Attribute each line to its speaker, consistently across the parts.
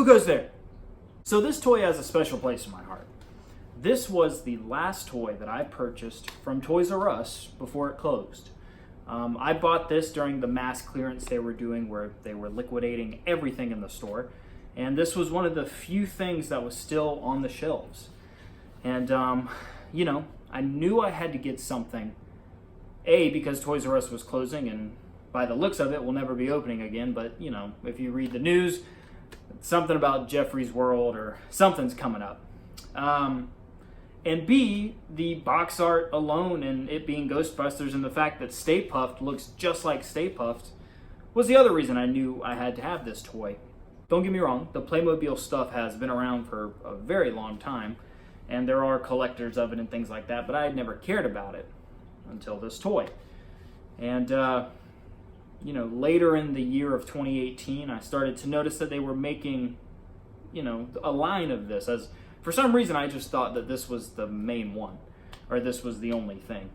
Speaker 1: Who goes there? So this toy has a special place in my heart. This was the last toy that I purchased from Toys R Us before it closed. I bought this during the mass clearance they were doing where they were liquidating everything in the store. And this was one of the few things that was still on the shelves. And, you know, I knew I had to get something. A, because Toys R Us was closing and by the looks of it will never be opening again. But, you know, if you read the news, something about Geoffrey's World or something's coming up. And B, the box art alone and it being Ghostbusters and the fact that Stay Puft looks just like Stay Puft was the other reason I knew I had to have this toy. Don't get me wrong, the Playmobil stuff has been around for a very long time and there are collectors of it and things like that, but I had never cared about it until this toy. And, you know, later in the year of 2018, I started to notice that they were making, you know, a line of this as... For some reason, I just thought that this was the main one, or this was the only thing.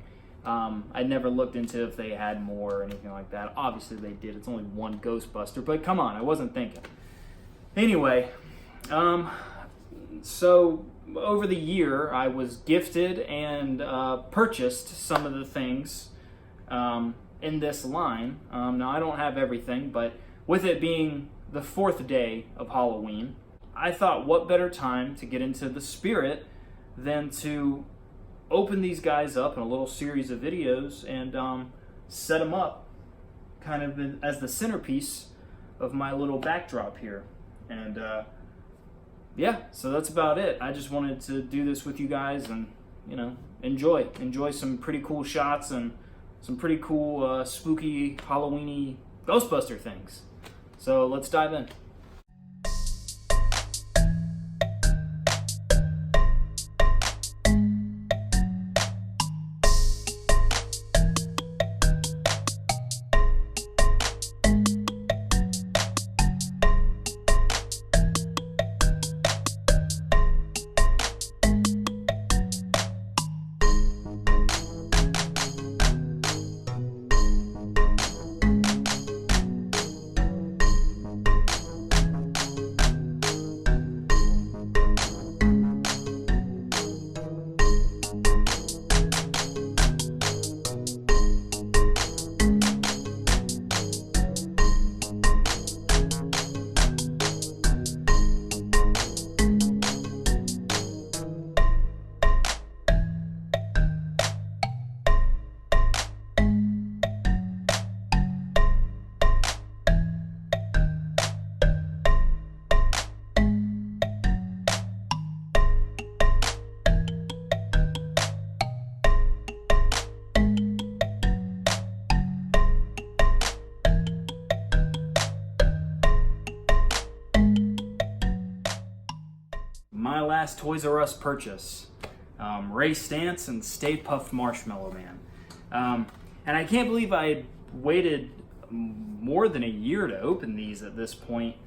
Speaker 1: I never looked into if they had more or anything like that. Obviously, they did. It's only one Ghostbuster, but come on, I wasn't thinking. Anyway, so over the year, I was gifted and purchased some of the things in this line. Now, I don't have everything, but with it being the 4th day of Halloween, I thought what better time to get into the spirit than to open these guys up in a little series of videos and set them up kind of as the centerpiece of my little backdrop here. And yeah, so that's about it. I just wanted to do this with you guys and, you know, enjoy some pretty cool shots and some pretty cool spooky Halloweeny Ghostbuster things. So let's dive in. My last Toys R Us purchase, Ray Stantz and Stay Puft Marshmallow Man. And I can't believe I had waited more than a year to open these at this point.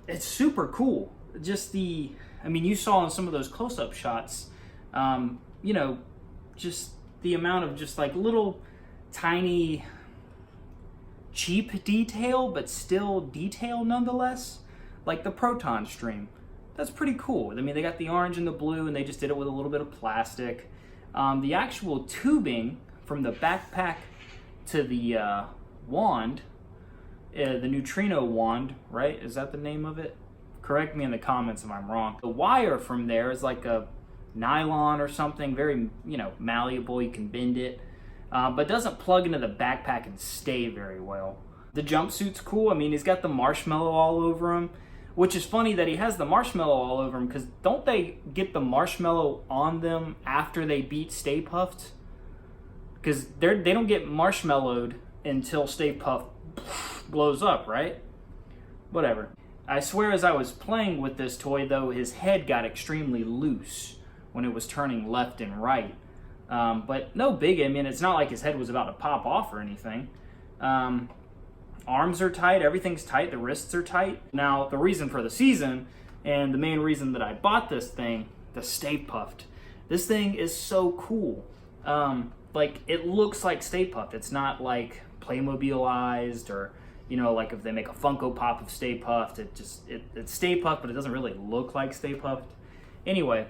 Speaker 1: It's super cool. Just I mean, you saw in some of those close-up shots, you know, just the amount of just like little tiny cheap detail, but still detail nonetheless. Like the proton stream. That's pretty cool. I mean, they got the orange and the blue, and they just did it with a little bit of plastic. The actual tubing from the backpack to the wand, the neutrino wand, right? Is that the name of it? Correct me in the comments if I'm wrong. The wire from there is like a nylon or something, very, you know, malleable. You can bend it, but doesn't plug into the backpack and stay very well. The jumpsuit's cool. I mean, he's got the marshmallow all over him. Which is funny that he has the marshmallow all over him, because don't they get the marshmallow on them after they beat Stay Puft? Because they don't get marshmallowed until Stay Puft blows up, right? Whatever. I swear as I was playing with this toy, though, his head got extremely loose when it was turning left and right. But no big, I mean, it's not like his head was about to pop off or anything. Arms are tight, everything's tight, the wrists are tight. Now, the reason for the season, and the main reason that I bought this thing, the Stay Puft. This thing is so cool. Like, it looks like Stay Puft. It's not like Playmobilized or, You know, like if they make a Funko Pop of Stay Puft, it's Stay Puft, but it doesn't really look like Stay Puft. Anyway,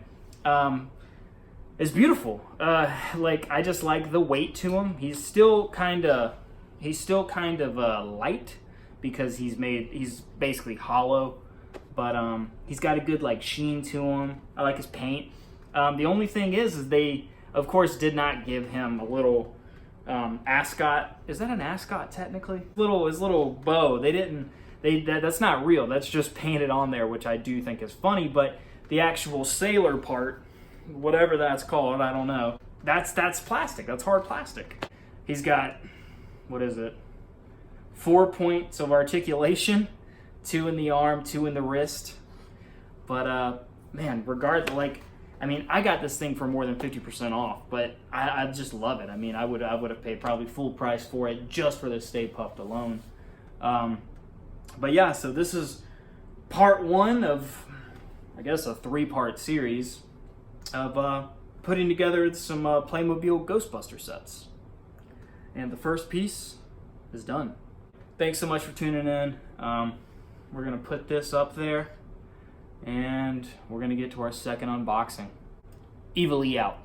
Speaker 1: it's beautiful. Like, I just like the weight to him. He's still kind of light because he's basically hollow, but he's got a good like sheen to him. I like his paint. The only thing is they of course did not give him a little ascot. Is that an ascot technically? His little bow. That's not real. That's just painted on there, which I do think is funny. But the actual sailor part, whatever that's called, I don't know. That's plastic. That's hard plastic. He's got, what is it? 4 points of articulation, 2 in the arm, 2 in the wrist. But man, regardless, like, I mean, I got this thing for more than 50% off, but I just love it. I mean, I would have paid probably full price for it just for the Stay Puft alone. But yeah, so this is part 1 of, I guess, a 3-part series of putting together some Playmobil Ghostbuster sets. And the first piece is done. Thanks so much for tuning in. We're going to put this up there, and we're going to get to our second unboxing. Evil E out.